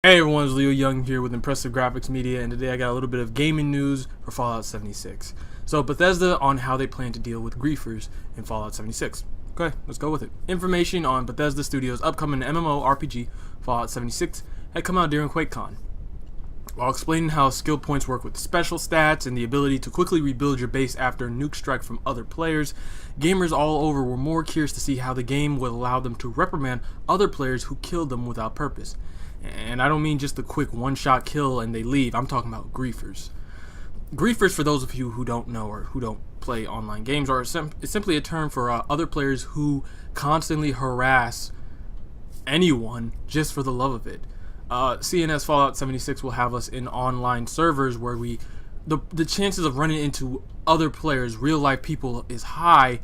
Hey everyone, it's Leo Young here with Impressive Graphics Media, and today I got a little bit of gaming news for Fallout 76. So Bethesda on how they plan to deal with griefers in Fallout 76. Okay, let's go with it. Information on Bethesda Studios' upcoming MMORPG, Fallout 76, had come out during QuakeCon. While explaining how skill points work with special stats and the ability to quickly rebuild your base after a nuke strike from other players, gamers all over were more curious to see how the game would allow them to reprimand other players who killed them without purpose. And I don't mean just a quick one-shot kill and they leave. I'm talking about griefers. Griefers, for those of you who don't know or who don't play online games, are simply a term for other players who constantly harass anyone just for the love of it. CNS Fallout 76 will have us in online servers where the chances of running into other players, real-life people, is high.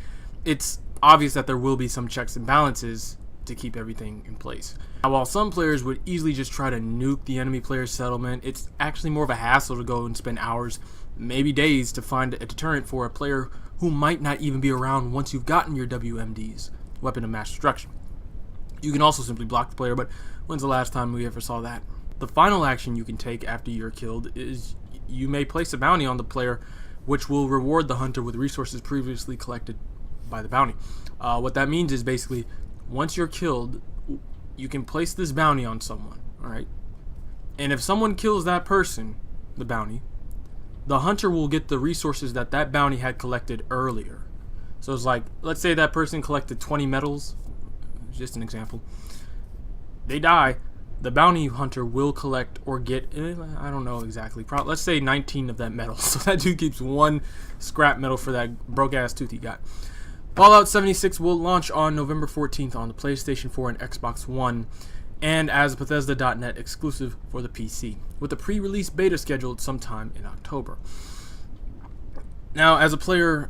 It's obvious that there will be some checks and balances to keep everything in place. Now, while some players would easily just try to nuke the enemy player's settlement, it's actually more of a hassle to go and spend hours, maybe days, to find a deterrent for a player who might not even be around once you've gotten your WMDs, Weapon of Mass Destruction. You can also simply block the player, but when's the last time we ever saw that? The final action you can take after you're killed is you may place a bounty on the player, which will reward the hunter with resources previously collected by the bounty. What that means is basically, once you're killed, you can place this bounty on someone, alright? And if someone kills that person, the bounty, the hunter will get the resources that bounty had collected earlier. So it's like, let's say that person collected 20 medals, just an example. They die, the bounty hunter will collect or get, I don't know exactly, let's say 19 of that metal. So that dude keeps one scrap metal for that broke-ass tooth he got. Fallout 76 will launch on November 14th on the PlayStation 4 and Xbox One, and as Bethesda.net exclusive for the PC, with a pre-release beta scheduled sometime in October. Now, as a player,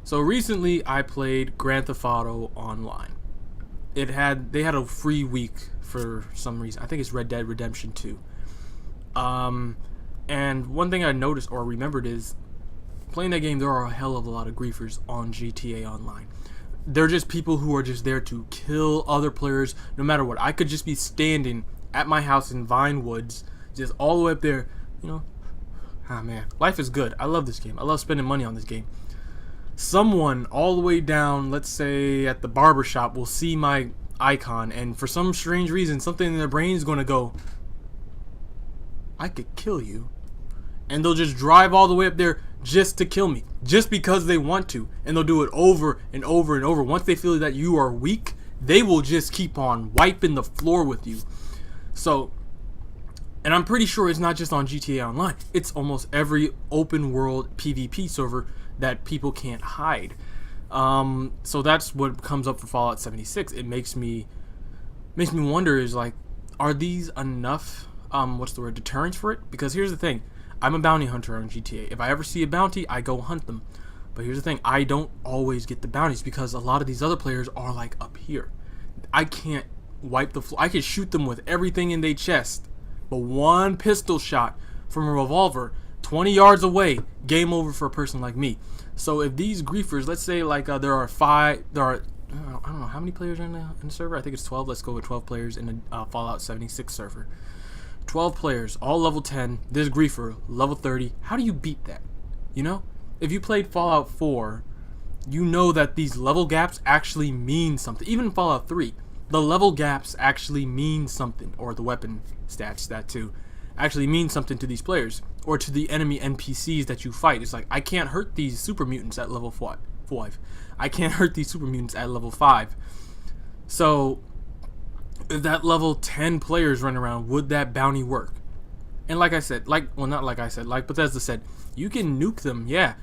so recently I played Grand Theft Auto Online. They had a free week for some reason. I think it's Red Dead Redemption 2. And one thing I noticed or remembered is, playing that game, there are a hell of a lot of griefers on GTA Online. They're just people who are just there to kill other players no matter what. I could just be standing at my house in Vine Woods, just all the way up there, you know. Ah, man, life is good. I love this game. I love spending money on this game. Someone all the way down, let's say at the barber shop, will see my icon, and for some strange reason, something in their brain is going to go, I could kill you. And they'll just drive all the way up there just to kill me, just because they want to, and they'll do it over and over and over. Once they feel that you are weak, they will just keep on wiping the floor with you. So, and I'm pretty sure it's not just on GTA Online, it's almost every open world PvP server that people can't hide. So that's what comes up for Fallout 76. It makes me wonder, is like, are these enough deterrents for it? Because here's the thing, I'm a bounty hunter on GTA. If I ever see a bounty, I go hunt them. But here's the thing, I don't always get the bounties because a lot of these other players are like up here. I can't wipe the floor. I can shoot them with everything in their chest, but one pistol shot from a revolver 20 yards away, game over for a person like me. So if these griefers, let's say like I don't know how many players are in the server. I think it's 12. Let's go with 12 players in the Fallout 76 server. 12 players, all level 10, this griefer, level 30. How do you beat that? You know? If you played Fallout 4, you know that these level gaps actually mean something. Even Fallout 3, the level gaps actually mean something, or the weapon stats, that too, actually mean something to these players, or to the enemy NPCs that you fight. It's like, I can't hurt these super mutants at level 5. I can't hurt these super mutants at level 5. So, if that level 10 players run around, would that bounty work? And like I said, like Bethesda said, you can nuke them, yeah,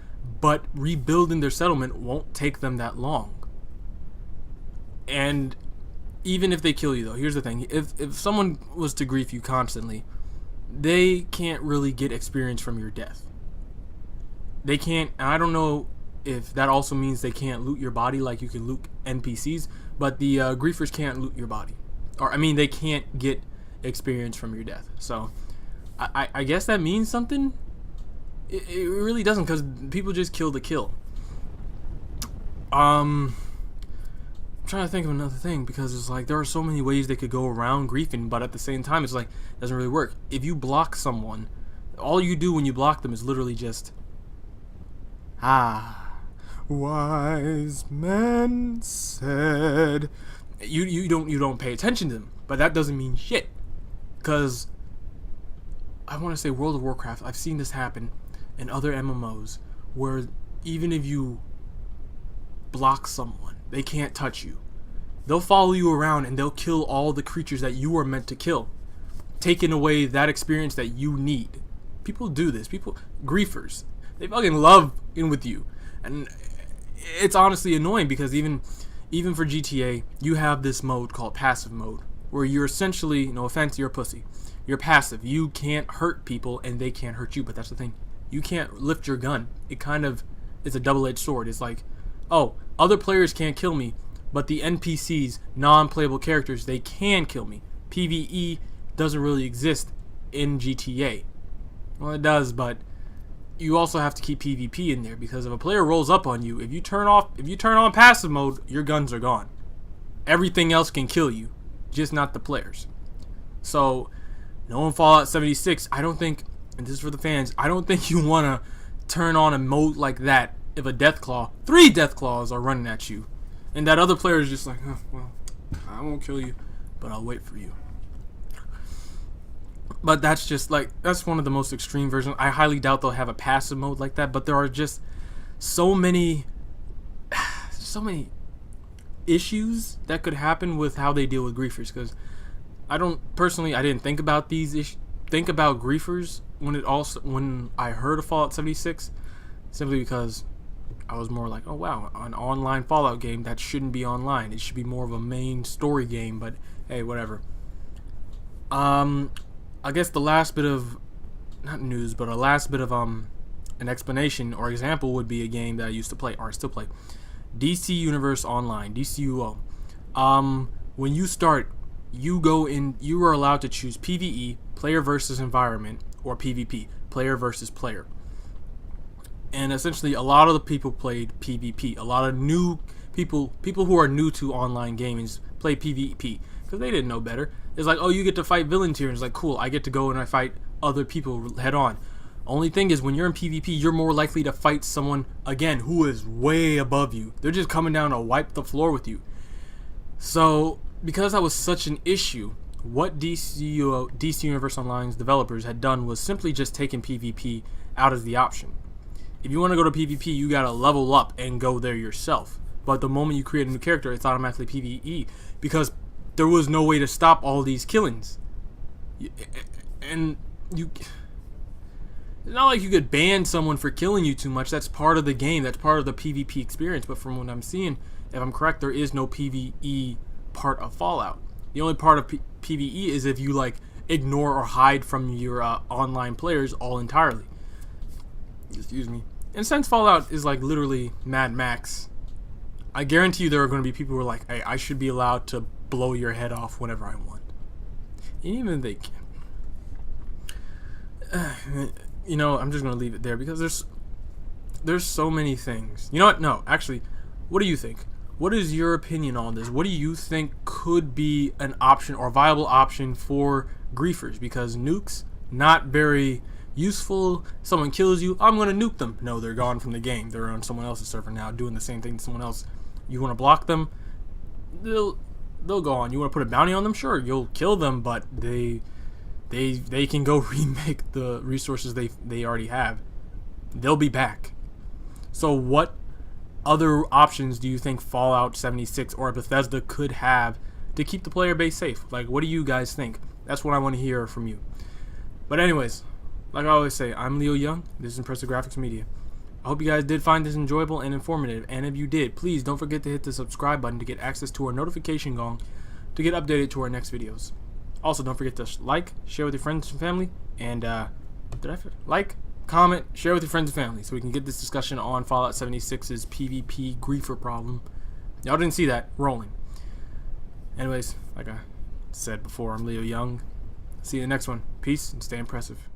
but rebuilding their settlement won't take them that long. And even if they kill you, though, here's the thing, if someone was to grief you constantly, they can't really get experience from your death. They can't, and I don't know if that also means they can't loot your body like you can loot NPCs, but the griefers can't loot your body. Or, I mean, they can't get experience from your death. So, I guess that means something? It really doesn't, because people just kill to kill. Trying trying to think of another thing, because it's like there are so many ways they could go around griefing, but at the same time it's like it doesn't really work. If you block someone, all you do when you block them is literally just wise men said. You don't pay attention to them, but that doesn't mean shit. Because I want to say World of Warcraft, I've seen this happen in other MMOs where even if you block someone, they can't touch you. They'll follow you around and they'll kill all the creatures that you were meant to kill, taking away that experience that you need. People do this. People, griefers, they fucking love in with you, and it's honestly annoying because even for GTA, you have this mode called passive mode, where you're essentially, no offense, you're a pussy. You're passive. You can't hurt people and they can't hurt you. But that's the thing. You can't lift your gun. It kind of is a double-edged sword. It's like, oh, other players can't kill me, but the NPCs, non-playable characters, they can kill me. PvE doesn't really exist in GTA. Well, it does, but you also have to keep PvP in there, because if a player rolls up on you, if you turn on passive mode, your guns are gone. Everything else can kill you, just not the players. So, knowing Fallout 76, I don't think, and this is for the fans, I don't think you want to turn on a mode like that if a Deathclaw, 3 Deathclaws are running at you, and that other player is just like, oh, well, I won't kill you, but I'll wait for you. But that's just like, that's one of the most extreme versions. I highly doubt they'll have a passive mode like that, but there are just so many issues that could happen with how they deal with griefers, because I didn't think about griefers when I heard of Fallout 76, simply because I was more like, oh wow, an online Fallout game that shouldn't be online. It should be more of a main story game, but hey, whatever. I guess the last bit of, not news, but a last bit of an explanation or example would be a game that I used to play, or I still play, DC Universe Online, DCUO. When you start, you are allowed to choose PvE, player versus environment, or PvP, player versus player. And essentially, a lot of the people played PvP. A lot of new people who are new to online gaming, play PvP because they didn't know better. It's like, oh, you get to fight villains here, and it's like, cool, I get to go and I fight other people head on. Only thing is, when you're in PvP, you're more likely to fight someone, again, who is way above you. They're just coming down to wipe the floor with you. So, because that was such an issue, what DC Universe Online's developers had done was simply just taking PvP out as the option. If you want to go to PvP, you gotta level up and go there yourself. But the moment you create a new character, it's automatically PvE, because there was no way to stop all these killings. And it's not like you could ban someone for killing you too much. That's part of the game. That's part of the PvP experience. But from what I'm seeing, if I'm correct, there is no PvE part of Fallout. The only part of PvE is if you like ignore or hide from your online players all entirely. Excuse me. And since Fallout is like literally Mad Max, I guarantee you there are going to be people who are like, hey, I should be allowed to blow your head off whenever I want. And even if they can. You know, I'm just going to leave it there, because there's so many things. You know what? No, actually, what do you think? What is your opinion on this? What do you think could be an option or a viable option for griefers? Because nukes, not very useful. Someone kills you, I'm going to nuke them. No, they're gone from the game. They're on someone else's server now doing the same thing to someone else. You want to block them? They'll go on. You want to put a bounty on them? Sure, you'll kill them, but they can go remake the resources they already have. They'll be back. So what other options do you think Fallout 76 or Bethesda could have to keep the player base safe? Like, what do you guys think? That's what I want to hear from you. But anyways, like I always say, I'm Leo Young. This is Impressive Graphics Media. I hope you guys did find this enjoyable and informative. And if you did, please don't forget to hit the subscribe button to get access to our notification gong to get updated to our next videos. Also, don't forget to like, share with your friends and family, and like, comment, share with your friends and family, so we can get this discussion on Fallout 76's PvP griefer problem. Y'all didn't see that rolling. Anyways, like I said before, I'm Leo Young. See you in the next one. Peace and stay impressive.